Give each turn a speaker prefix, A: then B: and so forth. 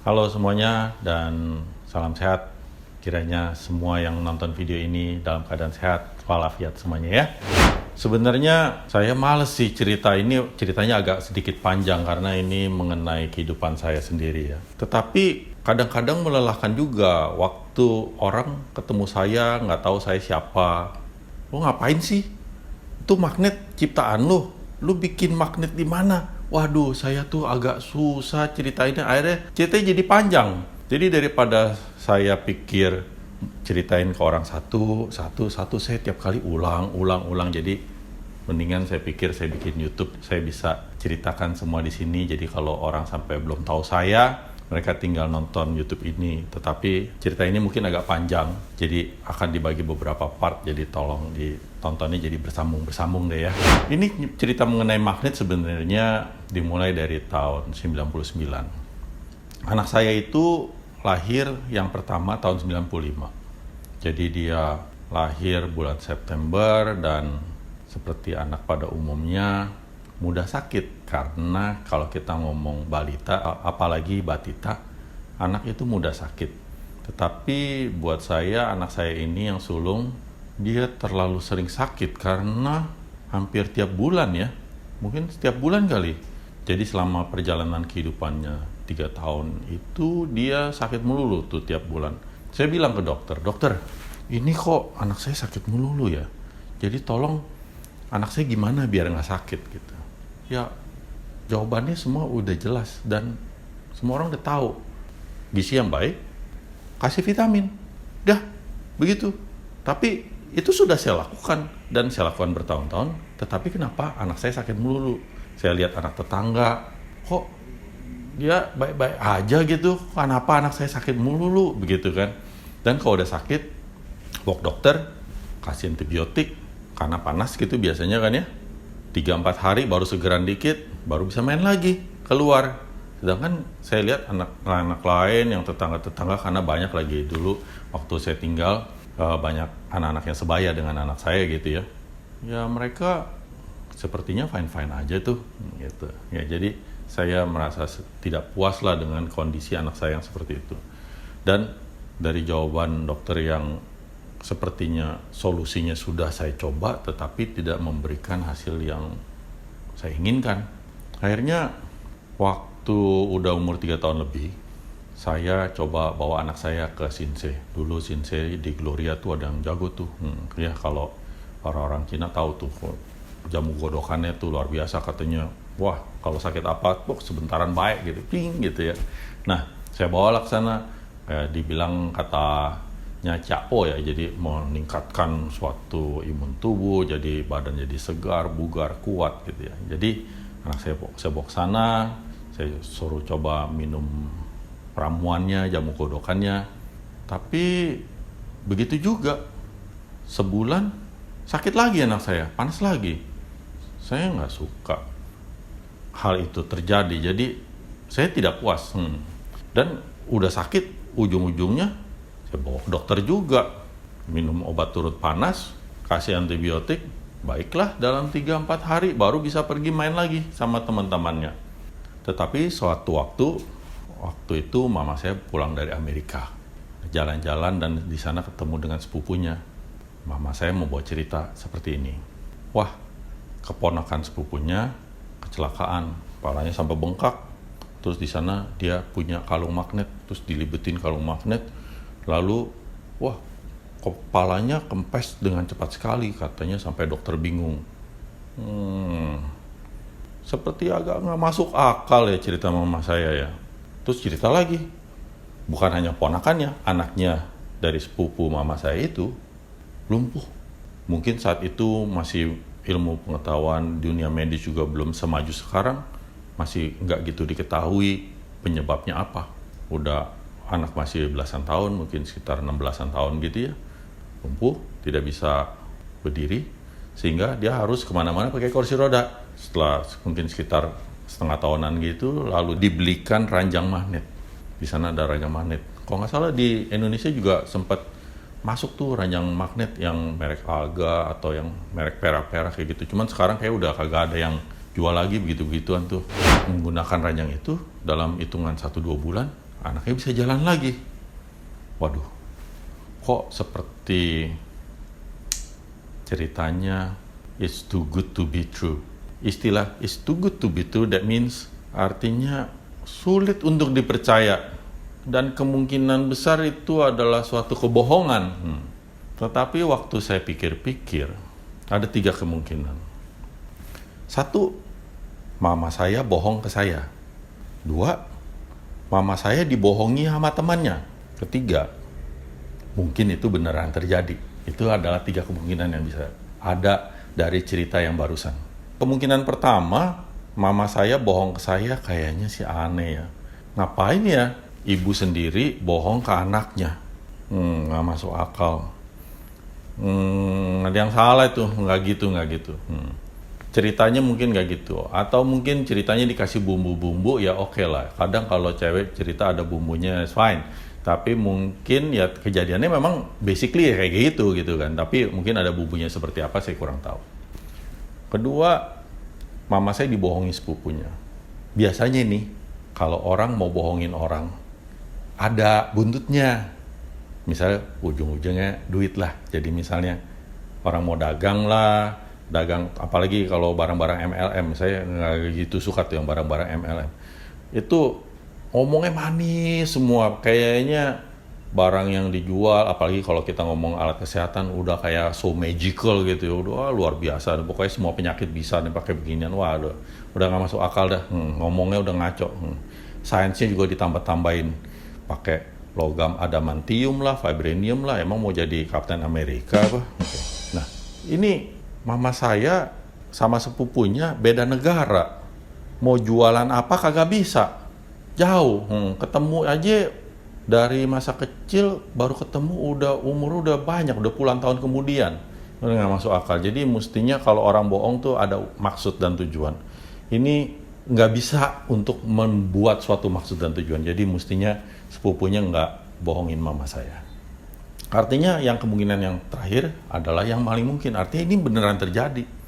A: Halo semuanya dan salam sehat. Kiranya semua yang nonton video ini dalam keadaan sehat walafiat semuanya ya. Sebenarnya saya males sih ceritanya agak sedikit panjang karena ini mengenai kehidupan saya sendiri ya. Tetapi kadang-kadang melelahkan juga waktu orang ketemu saya nggak tahu saya siapa. Lo ngapain sih? Itu magnet ciptaan lo. Lo bikin magnet di mana? Waduh, saya tuh agak susah ceritainnya. Akhirnya ceritanya jadi panjang. Jadi daripada saya pikir ceritain ke orang satu, saya tiap kali ulang. Jadi mendingan saya pikir saya bikin YouTube. Saya bisa ceritakan semua di sini. Jadi kalau orang sampai belum tahu saya, mereka tinggal nonton YouTube ini. Tetapi cerita ini mungkin agak panjang. Jadi akan dibagi beberapa part. Jadi tolong ditontonnya jadi bersambung deh ya. Ini cerita mengenai magnet sebenarnya dimulai dari tahun 99. Anak saya itu lahir yang pertama tahun 95. Jadi dia lahir bulan September dan seperti anak pada umumnya mudah sakit. Karena kalau kita ngomong balita, apalagi batita, anak itu mudah sakit. Tetapi buat saya, anak saya ini yang sulung, dia terlalu sering sakit karena hampir tiap bulan ya. Mungkin setiap bulan kali. Jadi selama perjalanan kehidupannya 3 tahun itu dia sakit melulu tuh tiap bulan. Saya bilang ke dokter, ini kok anak saya sakit melulu ya. Jadi tolong anak saya gimana biar nggak sakit gitu. Ya jawabannya semua udah jelas dan semua orang udah tahu. Gizi yang baik, kasih vitamin. Dah, begitu. Tapi itu sudah saya lakukan dan saya lakukan bertahun-tahun. Tetapi kenapa anak saya sakit melulu? Saya lihat anak tetangga, kok dia baik-baik aja gitu. Kenapa anak saya sakit melulu? Begitu kan. Dan kalau udah sakit, bawa dokter, kasih antibiotik, karena panas gitu biasanya kan ya. 3-4 hari baru segeran dikit, baru bisa main lagi, keluar. Sedangkan saya lihat anak-anak lain yang tetangga-tetangga, karena banyak lagi dulu waktu saya tinggal, banyak anak-anak yang sebaya dengan anak saya gitu ya. Ya mereka sepertinya fine-fine aja tuh gitu. Ya jadi saya merasa tidak puas lah dengan kondisi anak saya yang seperti itu. Dan dari jawaban dokter yang sepertinya solusinya sudah saya coba tetapi tidak memberikan hasil yang saya inginkan. Akhirnya waktu udah umur 3 tahun lebih, saya coba bawa anak saya ke Shinsei. Dulu Shinsei di Gloria tuh ada yang jago tuh. Ya kalau orang-orang Cina tahu tuh jamu godokannya tuh luar biasa katanya. Wah, kalau sakit apa, sebentaran baik gitu, ping gitu ya. Nah, saya bawa ke sana, dibilang katanya capo ya, jadi meningkatkan suatu imun tubuh, jadi badan jadi segar, bugar, kuat gitu ya. Jadi anak saya bawa ke sana, saya suruh coba minum ramuannya, jamu godokannya. Tapi begitu juga, sebulan sakit lagi anak saya, panas lagi. Saya nggak suka hal itu terjadi, jadi saya tidak puas. Dan udah sakit, ujung-ujungnya saya bawa ke dokter juga, minum obat turut panas, kasih antibiotik, baiklah dalam 3-4 hari baru bisa pergi main lagi sama teman-temannya. Tetapi suatu waktu itu mama saya pulang dari Amerika, jalan-jalan dan di sana ketemu dengan sepupunya. Mama saya membawa cerita seperti ini. Wah, keponakan sepupunya kecelakaan, kepalanya sampai bengkak. Terus di sana dia punya kalung magnet, terus dilibetin kalung magnet. Lalu, wah, kepalanya kempes dengan cepat sekali, katanya sampai dokter bingung. Seperti agak nggak masuk akal ya cerita mama saya ya. Terus cerita lagi, bukan hanya ponakannya, anaknya dari sepupu mama saya itu lumpuh. Mungkin saat itu masih ilmu pengetahuan dunia medis juga belum semaju sekarang, masih nggak gitu diketahui penyebabnya apa. Udah anak masih belasan tahun, mungkin sekitar 16-an tahun gitu ya, lumpuh, tidak bisa berdiri, sehingga dia harus kemana-mana pakai kursi roda. Setelah mungkin sekitar setengah tahunan gitu, lalu dibelikan ranjang magnet. Di sana ada ranjang magnet. Kalau nggak salah di Indonesia juga sempat masuk tuh ranjang magnet yang merek Alga atau yang merek perak-perak kayak gitu. Cuman sekarang kayak udah kagak ada yang jual lagi begitu-begituan tuh. Menggunakan ranjang itu dalam hitungan 1-2 bulan, anaknya bisa jalan lagi. Waduh, kok seperti ceritanya it's too good to be true. Istilah it's too good to be true, that means artinya sulit untuk dipercaya. Dan kemungkinan besar itu adalah suatu kebohongan. Tetapi waktu saya pikir-pikir, ada 3 kemungkinan. 1, mama saya bohong ke saya. 2, mama saya dibohongi sama temannya. 3, mungkin itu beneran terjadi. Itu adalah 3 kemungkinan yang bisa ada dari cerita yang barusan. Kemungkinan pertama, mama saya bohong ke saya kayaknya sih aneh ya. Ngapain ya ibu sendiri bohong ke anaknya? Nggak masuk akal. Ada yang salah itu, nggak gitu. Ceritanya mungkin nggak gitu. Atau mungkin ceritanya dikasih bumbu-bumbu, ya oke lah. Kadang kalau cewek cerita ada bumbunya, it's fine. Tapi mungkin ya kejadiannya memang basically ya kayak gitu kan. Tapi mungkin ada bumbunya seperti apa, saya kurang tahu. Kedua, mama saya dibohongi sepupunya. Biasanya nih, kalau orang mau bohongin orang, ada buntutnya. Misalnya ujung-ujungnya duit lah. Jadi misalnya orang mau dagang lah, apalagi kalau barang-barang MLM, saya nggak gitu suka tuh yang barang-barang MLM. Itu ngomongnya manis semua, kayaknya barang yang dijual, apalagi kalau kita ngomong alat kesehatan, udah kayak so magical gitu ya, udah luar biasa, pokoknya semua penyakit bisa nih pakai beginian, wah udah nggak masuk akal dah, ngomongnya udah ngaco, sainsnya juga ditambah-tambahin, pakai logam adamantium lah, vibranium lah, emang mau jadi Kapten Amerika apa? Nah, ini mama saya sama sepupunya beda negara, mau jualan apa kagak bisa, jauh, ketemu aja dari masa kecil baru ketemu umur udah banyak, udah puluhan tahun kemudian, udah nggak masuk akal. Jadi mestinya kalau orang bohong tuh ada maksud dan tujuan. Ini nggak bisa untuk membuat suatu maksud dan tujuan. Jadi mestinya sepupunya nggak bohongin mama saya. Artinya yang kemungkinan yang terakhir adalah yang paling mungkin. Artinya ini beneran terjadi.